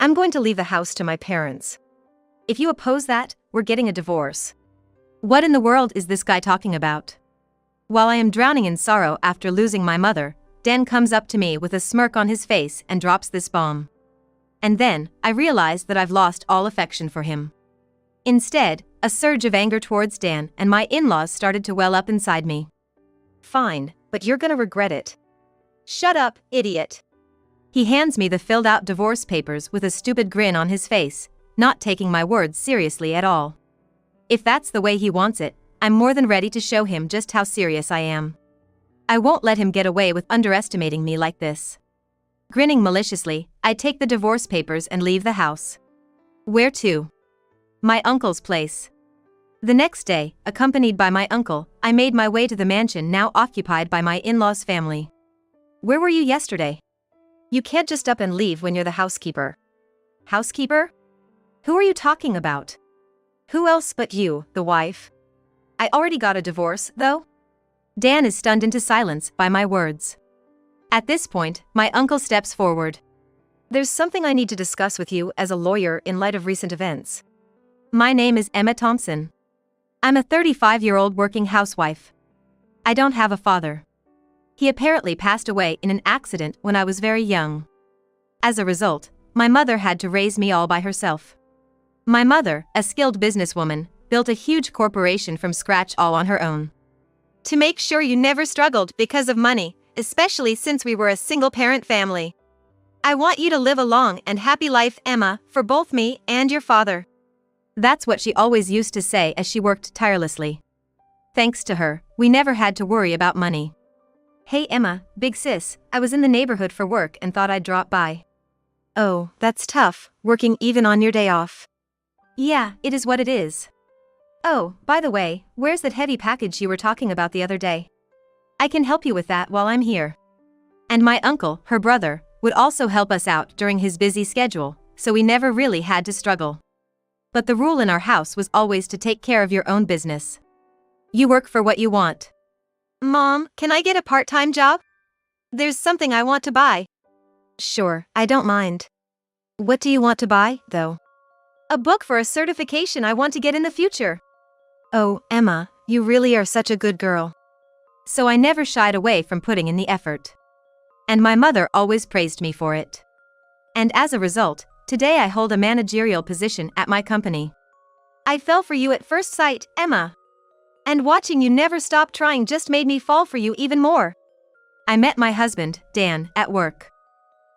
I'm going to leave the house to my parents. If you oppose that, we're getting a divorce. What in the world is this guy talking about? While I am drowning in sorrow after losing my mother, Dan comes up to me with a smirk on his face and drops this bomb. And then, I realize that I've lost all affection for him. Instead, a surge of anger towards Dan and my in-laws started to well up inside me. Fine, but you're gonna regret it. Shut up, idiot. He hands me the filled-out divorce papers with a stupid grin on his face, not taking my words seriously at all. If that's the way he wants it, I'm more than ready to show him just how serious I am. I won't let him get away with underestimating me like this. Grinning maliciously, I take the divorce papers and leave the house. Where to? My uncle's place. The next day, accompanied by my uncle, I made my way to the mansion now occupied by my in-laws' family. Where were you yesterday? You can't just up and leave when you're the housekeeper. Housekeeper? Who are you talking about? Who else but you, the wife? I already got a divorce, though. Dan is stunned into silence by my words. At this point, my uncle steps forward. There's something I need to discuss with you as a lawyer in light of recent events. My name is Emma Thompson. I'm a 35-year-old working housewife. I don't have a father. He apparently passed away in an accident when I was very young. As a result, my mother had to raise me all by herself. My mother, a skilled businesswoman, built a huge corporation from scratch all on her own. To make sure you never struggled because of money, especially since we were a single-parent family. I want you to live a long and happy life, Emma, for both me and your father. That's what she always used to say as she worked tirelessly. Thanks to her, we never had to worry about money. Hey Emma, big sis, I was in the neighborhood for work and thought I'd drop by. Oh, that's tough, working even on your day off. Yeah, it is what it is. Oh, by the way, where's that heavy package you were talking about the other day? I can help you with that while I'm here. And my uncle, her brother, would also help us out during his busy schedule, so we never really had to struggle. But the rule in our house was always to take care of your own business. You work for what you want. Mom, can I get a part-time job? There's something I want to buy. Sure, I don't mind. What do you want to buy, though? A book for a certification I want to get in the future. Oh, Emma, you really are such a good girl. So I never shied away from putting in the effort. And my mother always praised me for it. And as a result, today I hold a managerial position at my company. I fell for you at first sight, Emma. And watching you never stop trying just made me fall for you even more. I met my husband, Dan, at work.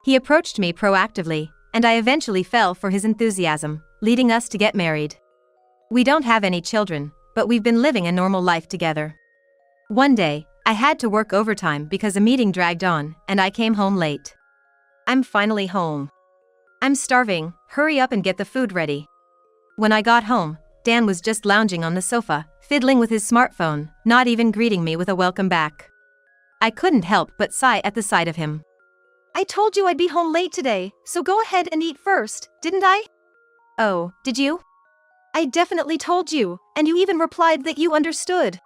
He approached me proactively, and I eventually fell for his enthusiasm, leading us to get married. We don't have any children, but we've been living a normal life together. One day, I had to work overtime because a meeting dragged on, and I came home late. I'm finally home. I'm starving, hurry up and get the food ready. When I got home, Dan was just lounging on the sofa, fiddling with his smartphone, not even greeting me with a welcome back. I couldn't help but sigh at the sight of him. I told you I'd be home late today, so go ahead and eat first, didn't I? Oh, did you? I definitely told you, and you even replied that you understood.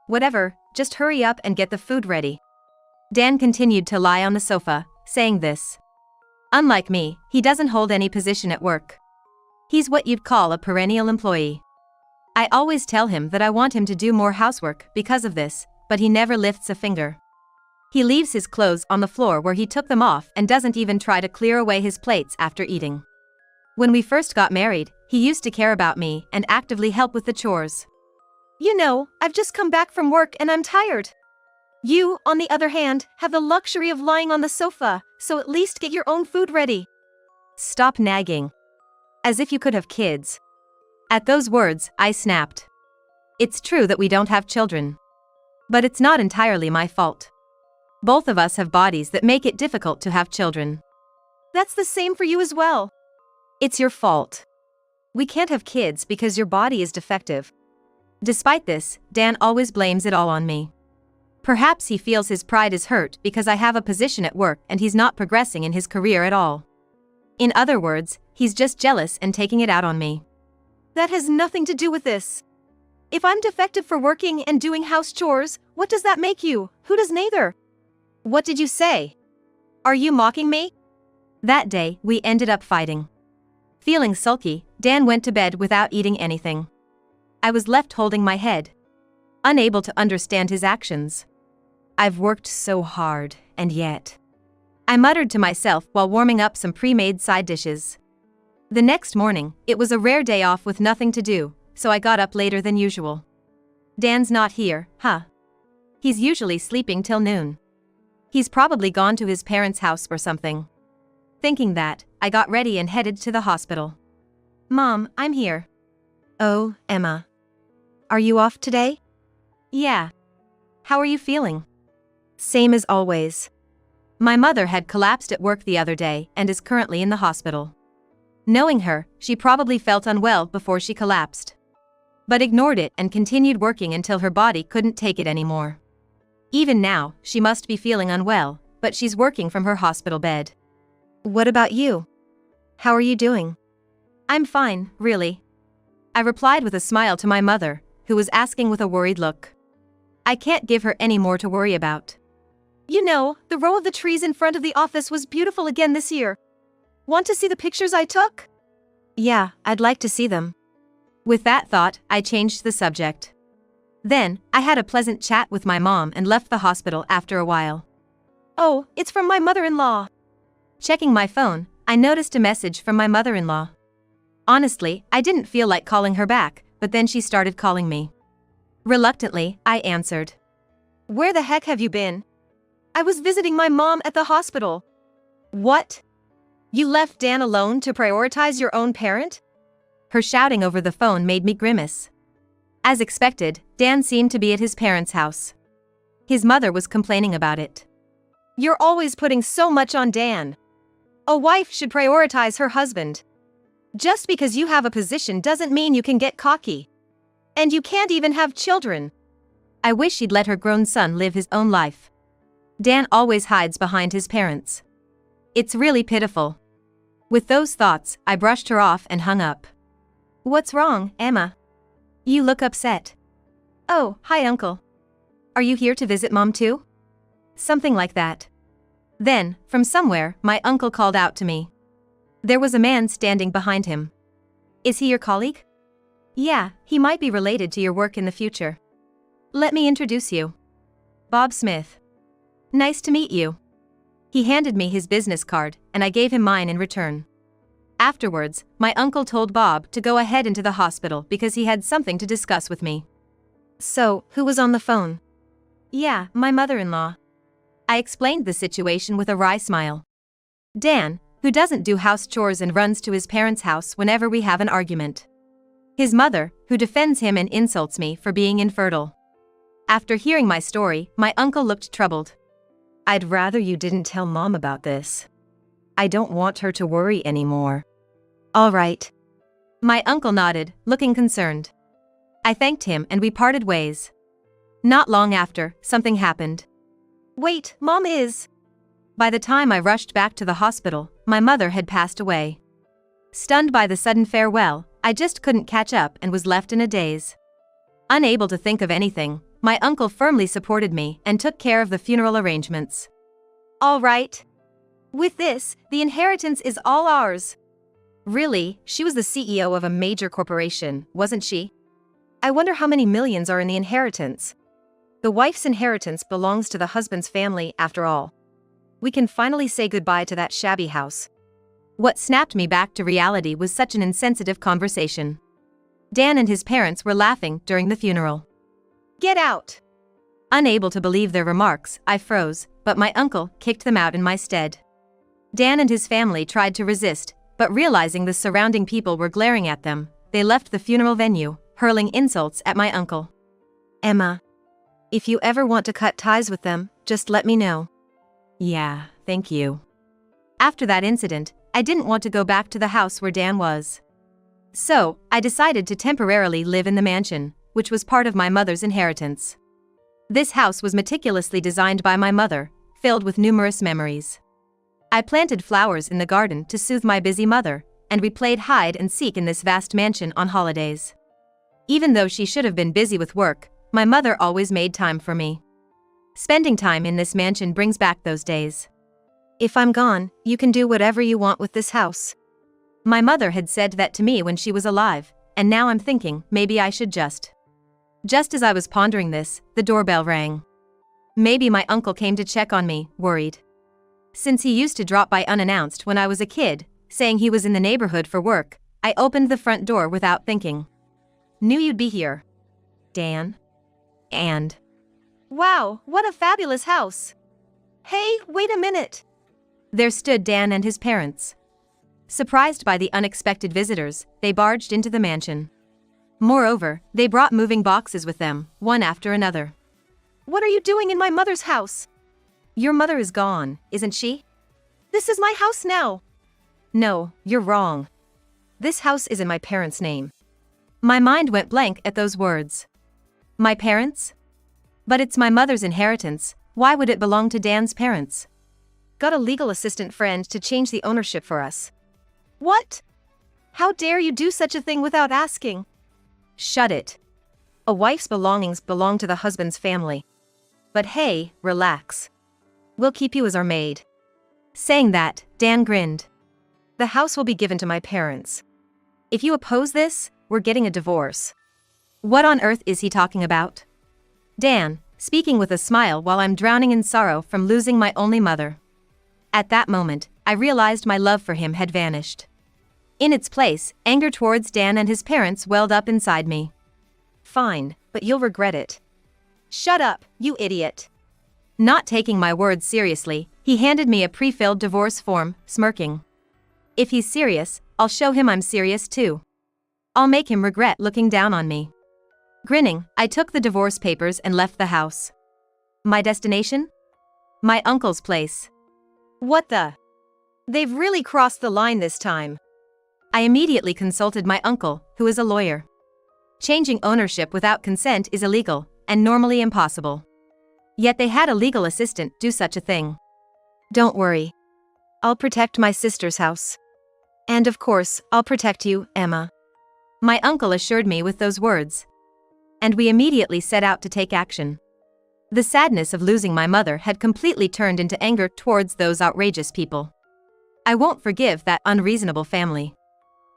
Whatever, just hurry up and get the food ready. Dan continued to lie on the sofa, saying this. Unlike me, he doesn't hold any position at work. He's what you'd call a perennial employee. I always tell him that I want him to do more housework because of this, but he never lifts a finger. He leaves his clothes on the floor where he took them off and doesn't even try to clear away his plates after eating. When we first got married, he used to care about me and actively help with the chores. You know, I've just come back from work and I'm tired. You, on the other hand, have the luxury of lying on the sofa, so at least get your own food ready. Stop nagging. As if you could have kids. At those words, I snapped. It's true that we don't have children. But it's not entirely my fault. Both of us have bodies that make it difficult to have children. That's the same for you as well. It's your fault. We can't have kids because your body is defective. Despite this, Dan always blames it all on me. Perhaps he feels his pride is hurt because I have a position at work and he's not progressing in his career at all. In other words, he's just jealous and taking it out on me. That has nothing to do with this. If I'm defective for working and doing house chores, what does that make you? Who does neither? What did you say? Are you mocking me? That day, we ended up fighting. Feeling sulky, Dan went to bed without eating anything. I was left holding my head, unable to understand his actions. I've worked so hard, and yet, I muttered to myself while warming up some pre-made side dishes. The next morning, it was a rare day off with nothing to do, so I got up later than usual. Dan's not here, huh? He's usually sleeping till noon. He's probably gone to his parents' house or something. Thinking that, I got ready and headed to the hospital. Mom, I'm here. Oh, Emma. Are you off today? Yeah. How are you feeling? Same as always. My mother had collapsed at work the other day and is currently in the hospital. Knowing her, she probably felt unwell before she collapsed, but ignored it and continued working until her body couldn't take it anymore. Even now, she must be feeling unwell, but she's working from her hospital bed. What about you? How are you doing? I'm fine, really. I replied with a smile to my mother, who was asking with a worried look. I can't give her any more to worry about. You know, the row of the trees in front of the office was beautiful again this year. Want to see the pictures I took? Yeah, I'd like to see them. With that thought, I changed the subject. Then, I had a pleasant chat with my mom and left the hospital after a while. Oh, it's from my mother-in-law. Checking my phone, I noticed a message from my mother-in-law. Honestly, I didn't feel like calling her back, but then she started calling me. Reluctantly, I answered. Where the heck have you been? I was visiting my mom at the hospital. What? You left Dan alone to prioritize your own parent? Her shouting over the phone made me grimace. As expected, Dan seemed to be at his parents' house. His mother was complaining about it. You're always putting so much on Dan. A wife should prioritize her husband. Just because you have a position doesn't mean you can get cocky. And you can't even have children. I wish she'd let her grown son live his own life. Dan always hides behind his parents. It's really pitiful. With those thoughts, I brushed her off and hung up. What's wrong, Emma? You look upset. Oh, hi, Uncle. Are you here to visit Mom too? Something like that. Then, from somewhere, my uncle called out to me. There was a man standing behind him. Is he your colleague? Yeah, he might be related to your work in the future. Let me introduce you. Bob Smith. Nice to meet you. He handed me his business card, and I gave him mine in return. Afterwards, my uncle told Bob to go ahead into the hospital because he had something to discuss with me. So, who was on the phone? Yeah, my mother-in-law. I explained the situation with a wry smile. Dan, who doesn't do house chores and runs to his parents' house whenever we have an argument. His mother, who defends him and insults me for being infertile. After hearing my story, my uncle looked troubled. I'd rather you didn't tell Mom about this. I don't want her to worry anymore. All right. My uncle nodded, looking concerned. I thanked him and we parted ways. Not long after, something happened. Wait, Mom is... By the time I rushed back to the hospital, my mother had passed away. Stunned by the sudden farewell, I just couldn't catch up and was left in a daze. Unable to think of anything, my uncle firmly supported me and took care of the funeral arrangements. All right. With this, the inheritance is all ours. Really, she was the CEO of a major corporation, wasn't she? I wonder how many millions are in the inheritance. The wife's inheritance belongs to the husband's family, after all. We can finally say goodbye to that shabby house. What snapped me back to reality was such an insensitive conversation. Dan and his parents were laughing during the funeral. Get out! Unable to believe their remarks, I froze, but my uncle kicked them out in my stead. Dan and his family tried to resist, but realizing the surrounding people were glaring at them, they left the funeral venue, hurling insults at my uncle. Emma, if you ever want to cut ties with them, just let me know. Yeah, thank you. After that incident, I didn't want to go back to the house where Dan was. So, I decided to temporarily live in the mansion, which was part of my mother's inheritance. This house was meticulously designed by my mother, filled with numerous memories. I planted flowers in the garden to soothe my busy mother, and we played hide and seek in this vast mansion on holidays. Even though she should have been busy with work, my mother always made time for me. Spending time in this mansion brings back those days. If I'm gone, you can do whatever you want with this house. My mother had said that to me when she was alive, and now I'm thinking maybe I should just. Just as I was pondering this, the doorbell rang. Maybe my uncle came to check on me, worried. Since he used to drop by unannounced when I was a kid, saying he was in the neighborhood for work, I opened the front door without thinking. Knew you'd be here, Dan. And. Wow, what a fabulous house. Hey, wait a minute. There stood Dan and his parents. Surprised by the unexpected visitors, they barged into the mansion. Moreover, they brought moving boxes with them, one after another. What are you doing in my mother's house? Your mother is gone, isn't she? This is my house now. No, you're wrong. This house is in my parents' name. My mind went blank at those words. My parents? But it's my mother's inheritance, why would it belong to Dan's parents? Got a legal assistant friend to change the ownership for us. What? How dare you do such a thing without asking? Shut it. A wife's belongings belong to the husband's family. But hey, relax. We'll keep you as our maid. Saying that, Dan grinned. The house will be given to my parents. If you oppose this, we're getting a divorce. What on earth is he talking about? Dan, speaking with a smile while I'm drowning in sorrow from losing my only mother. At that moment, I realized my love for him had vanished. In its place, anger towards Dan and his parents welled up inside me. Fine, but you'll regret it. Shut up, you idiot. Not taking my words seriously, he handed me a pre-filled divorce form, smirking. If he's serious, I'll show him I'm serious too. I'll make him regret looking down on me. Grinning, I took the divorce papers and left the house. My destination? My uncle's place. What the? They've really crossed the line this time. I immediately consulted my uncle, who is a lawyer. Changing ownership without consent is illegal, and normally impossible. Yet they had a legal assistant do such a thing. Don't worry. I'll protect my sister's house. And of course, I'll protect you, Emma. My uncle assured me with those words. And we immediately set out to take action. The sadness of losing my mother had completely turned into anger towards those outrageous people. I won't forgive that unreasonable family.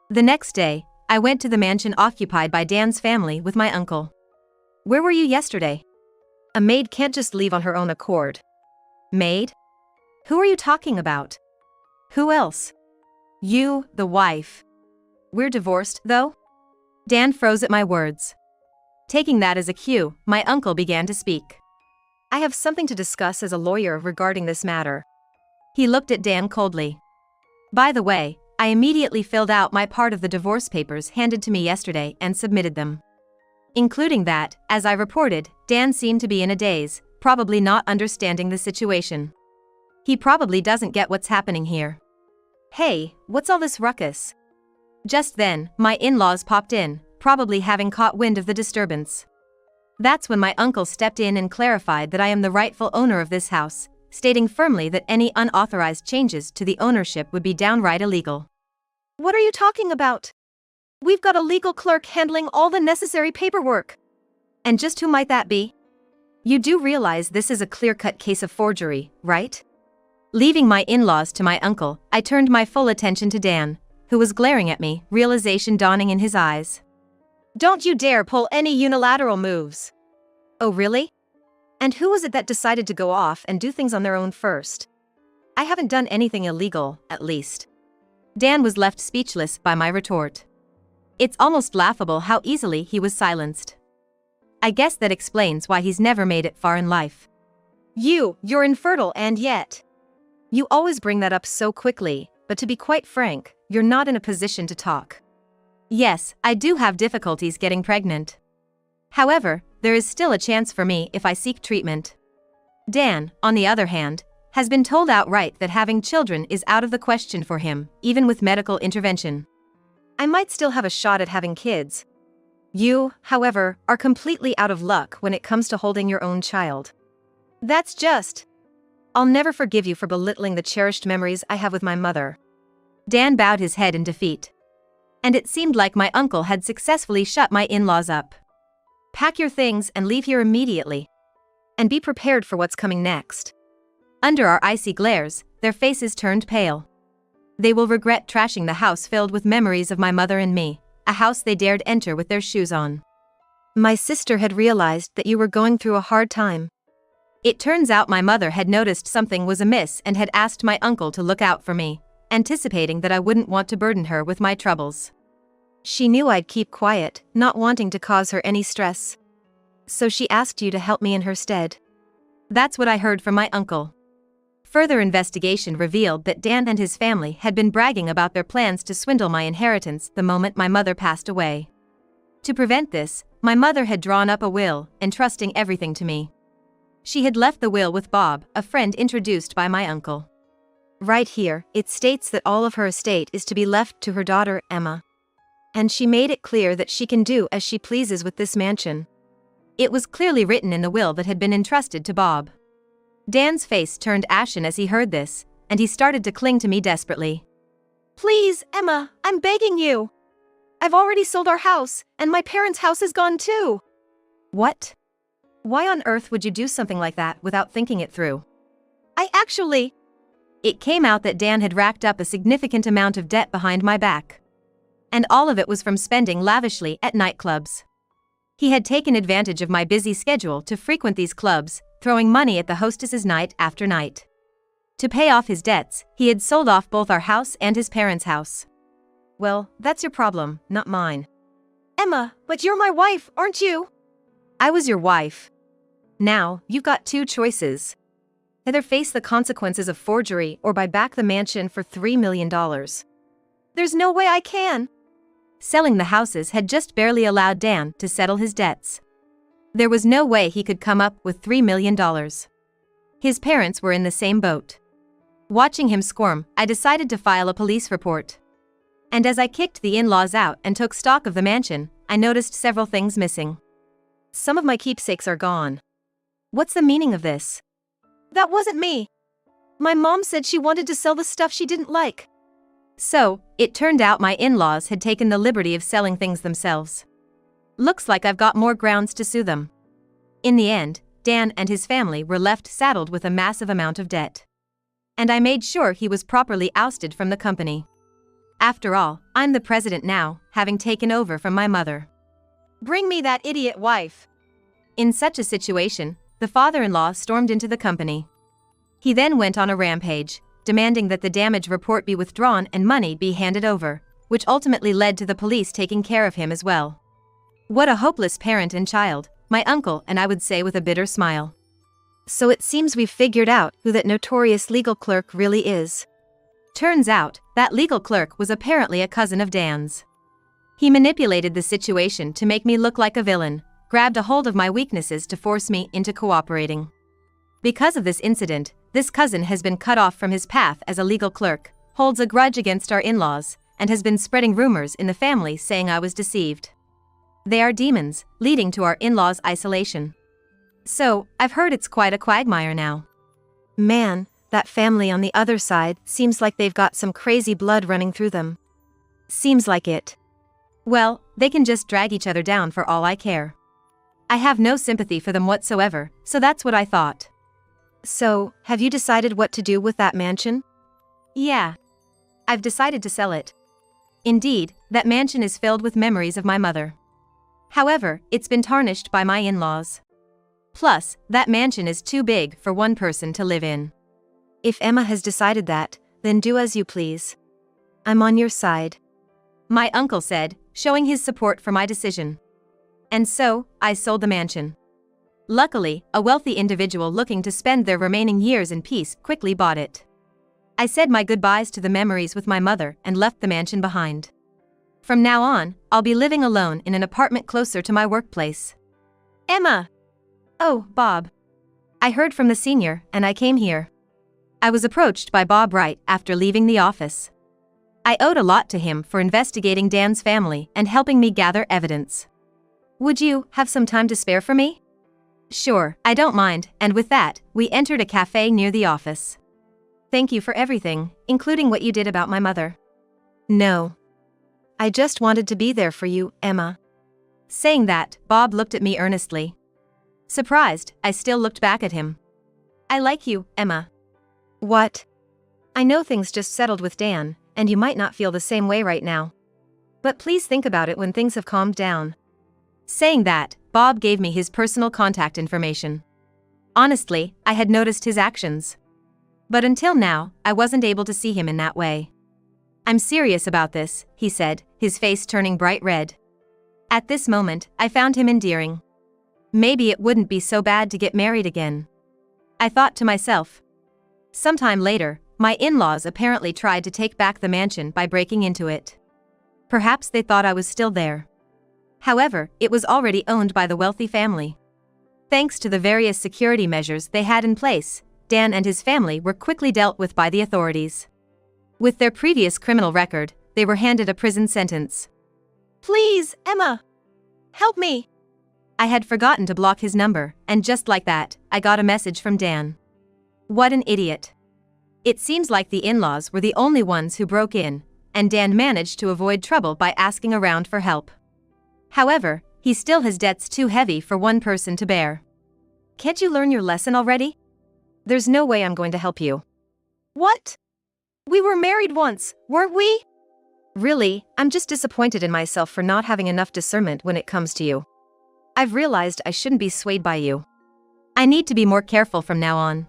The next day, I went to the mansion occupied by Dan's family with my uncle. Where were you yesterday? A maid can't just leave on her own accord. Maid? Who are you talking about? Who else? You, the wife. We're divorced, though? Dan froze at my words. Taking that as a cue, my uncle began to speak. I have something to discuss as a lawyer regarding this matter. He looked at Dan coldly. By the way, I immediately filled out my part of the divorce papers handed to me yesterday and submitted them. Including that, as I reported, Dan seemed to be in a daze, probably not understanding the situation. He probably doesn't get what's happening here. Hey, what's all this ruckus? Just then, my in-laws popped in, probably having caught wind of the disturbance. That's when my uncle stepped in and clarified that I am the rightful owner of this house, stating firmly that any unauthorized changes to the ownership would be downright illegal. What are you talking about? We've got a legal clerk handling all the necessary paperwork. And just who might that be? You do realize this is a clear-cut case of forgery, right? Leaving my in-laws to my uncle, I turned my full attention to Dan, who was glaring at me, realization dawning in his eyes. Don't you dare pull any unilateral moves. Oh really? And who was it that decided to go off and do things on their own first? I haven't done anything illegal, at least. Dan was left speechless by my retort. It's almost laughable how easily he was silenced. I guess that explains why he's never made it far in life. You're infertile and yet. You always bring that up so quickly, but to be quite frank, you're not in a position to talk. Yes, I do have difficulties getting pregnant. However, there is still a chance for me if I seek treatment. Dan, on the other hand, has been told outright that having children is out of the question for him, even with medical intervention. I might still have a shot at having kids. You, however, are completely out of luck when it comes to holding your own child. That's just. I'll never forgive you for belittling the cherished memories I have with my mother. Dan bowed his head in defeat. And it seemed like my uncle had successfully shut my in-laws up. Pack your things and leave here immediately. And be prepared for what's coming next. Under our icy glares, their faces turned pale. They will regret trashing the house filled with memories of my mother and me, a house they dared enter with their shoes on. My sister had realized that you were going through a hard time. It turns out my mother had noticed something was amiss and had asked my uncle to look out for me, anticipating that I wouldn't want to burden her with my troubles. She knew I'd keep quiet, not wanting to cause her any stress. So she asked you to help me in her stead. That's what I heard from my uncle. Further investigation revealed that Dan and his family had been bragging about their plans to swindle my inheritance the moment my mother passed away. To prevent this, my mother had drawn up a will, entrusting everything to me. She had left the will with Bob, a friend introduced by my uncle. Right here, it states that all of her estate is to be left to her daughter, Emma. And she made it clear that she can do as she pleases with this mansion. It was clearly written in the will that had been entrusted to Bob. Dan's face turned ashen as he heard this, and he started to cling to me desperately. Please, Emma, I'm begging you. I've already sold our house, and my parents' house is gone too. What? Why on earth would you do something like that without thinking it through? It came out that Dan had racked up a significant amount of debt behind my back. And all of it was from spending lavishly at nightclubs. He had taken advantage of my busy schedule to frequent these clubs, throwing money at the hostesses night after night. To pay off his debts, he had sold off both our house and his parents' house. Well, that's your problem, not mine. Emma, but you're my wife, aren't you? I was your wife. Now, you've got two choices. Either face the consequences of forgery or buy back the mansion for $3 million. There's no way I can. Selling the houses had just barely allowed Dan to settle his debts. There was no way he could come up with $3 million. His parents were in the same boat. Watching him squirm, I decided to file a police report. And as I kicked the in-laws out and took stock of the mansion, I noticed several things missing. Some of my keepsakes are gone. What's the meaning of this? That wasn't me. My mom said she wanted to sell the stuff she didn't like. So, it turned out my in-laws had taken the liberty of selling things themselves. Looks like I've got more grounds to sue them. In the end, Dan and his family were left saddled with a massive amount of debt. And I made sure he was properly ousted from the company. After all, I'm the president now, having taken over from my mother. Bring me that idiot wife. In such a situation, the father-in-law stormed into the company. He then went on a rampage, demanding that the damage report be withdrawn and money be handed over, which ultimately led to the police taking care of him as well. What a hopeless parent and child, my uncle and I would say with a bitter smile. So it seems we've figured out who that notorious legal clerk really is. Turns out, that legal clerk was apparently a cousin of Dan's. He manipulated the situation to make me look like a villain, grabbed a hold of my weaknesses to force me into cooperating. Because of this incident, this cousin has been cut off from his path as a legal clerk, holds a grudge against our in-laws, and has been spreading rumors in the family saying I was deceived. They are demons, leading to our in-laws' isolation. So, I've heard it's quite a quagmire now. Man, that family on the other side seems like they've got some crazy blood running through them. Seems like it. Well, they can just drag each other down for all I care. I have no sympathy for them whatsoever, so that's what I thought. So, have you decided what to do with that mansion? Yeah. I've decided to sell it. Indeed, that mansion is filled with memories of my mother. However, it's been tarnished by my in-laws. Plus, that mansion is too big for one person to live in. If Emma has decided that, then do as you please. I'm on your side. My uncle said, showing his support for my decision. And so, I sold the mansion. Luckily, a wealthy individual looking to spend their remaining years in peace quickly bought it. I said my goodbyes to the memories with my mother and left the mansion behind. From now on, I'll be living alone in an apartment closer to my workplace. Emma! Oh, Bob. I heard from the senior, and I came here. I was approached by Bob right after leaving the office. I owed a lot to him for investigating Dan's family and helping me gather evidence. Would you have some time to spare for me? Sure, I don't mind, and with that, we entered a cafe near the office. Thank you for everything, including what you did about my mother. No. I just wanted to be there for you, Emma. Saying that, Bob looked at me earnestly. Surprised, I still looked back at him. I like you, Emma. What? I know things just settled with Dan, and you might not feel the same way right now. But please think about it when things have calmed down. Saying that, Bob gave me his personal contact information. Honestly, I had noticed his actions. But until now, I wasn't able to see him in that way. I'm serious about this, he said, his face turning bright red. At this moment, I found him endearing. Maybe it wouldn't be so bad to get married again. I thought to myself. Sometime later, my in-laws apparently tried to take back the mansion by breaking into it. Perhaps they thought I was still there. However, it was already owned by the wealthy family. Thanks to the various security measures they had in place, Dan and his family were quickly dealt with by the authorities. With their previous criminal record, they were handed a prison sentence. Please, Emma! Help me! I had forgotten to block his number, and just like that, I got a message from Dan. What an idiot. It seems like the in-laws were the only ones who broke in, and Dan managed to avoid trouble by asking around for help. However, he still has debts too heavy for one person to bear. Can't you learn your lesson already? There's no way I'm going to help you. What? We were married once, weren't we? Really, I'm just disappointed in myself for not having enough discernment when it comes to you. I've realized I shouldn't be swayed by you. I need to be more careful from now on.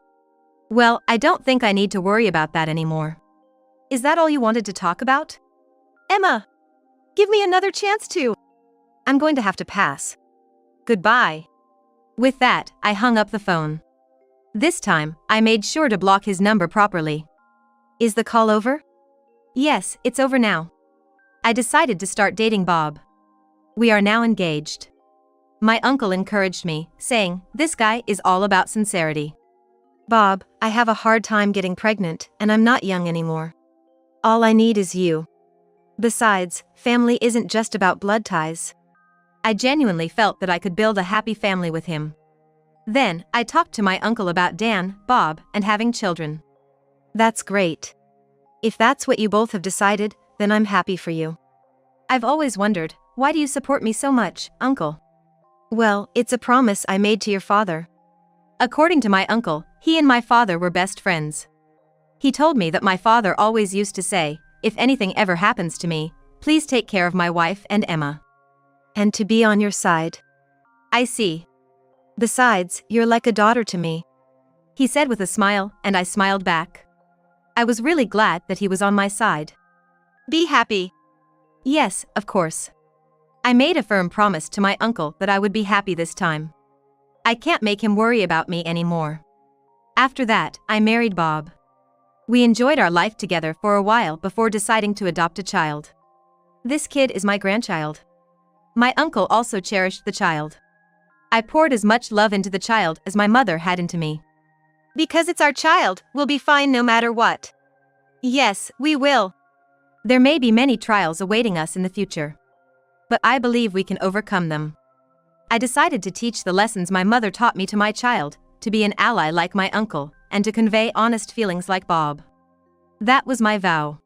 Well, I don't think I need to worry about that anymore. Is that all you wanted to talk about? Emma! Give me another chance to. I'm going to have to pass. Goodbye. With that, I hung up the phone. This time, I made sure to block his number properly. Is the call over? Yes, it's over now. I decided to start dating Bob. We are now engaged. My uncle encouraged me, saying, "This guy is all about sincerity." Bob, I have a hard time getting pregnant, and I'm not young anymore. All I need is you. Besides, family isn't just about blood ties. I genuinely felt that I could build a happy family with him. Then, I talked to my uncle about Dan, Bob, and having children. That's great. If that's what you both have decided, then I'm happy for you. I've always wondered, why do you support me so much, Uncle? Well, it's a promise I made to your father. According to my uncle, he and my father were best friends. He told me that my father always used to say, if anything ever happens to me, please take care of my wife and Emma. And to be on your side. I see. Besides, you're like a daughter to me. He said with a smile, and I smiled back. I was really glad that he was on my side. Be happy. Yes, of course. I made a firm promise to my uncle that I would be happy this time. I can't make him worry about me anymore. After that, I married Bob. We enjoyed our life together for a while before deciding to adopt a child. This kid is my grandchild. My uncle also cherished the child. I poured as much love into the child as my mother had into me. Because it's our child, we'll be fine no matter what. Yes, we will. There may be many trials awaiting us in the future. But I believe we can overcome them. I decided to teach the lessons my mother taught me to my child, to be an ally like my uncle, and to convey honest feelings like Bob. That was my vow.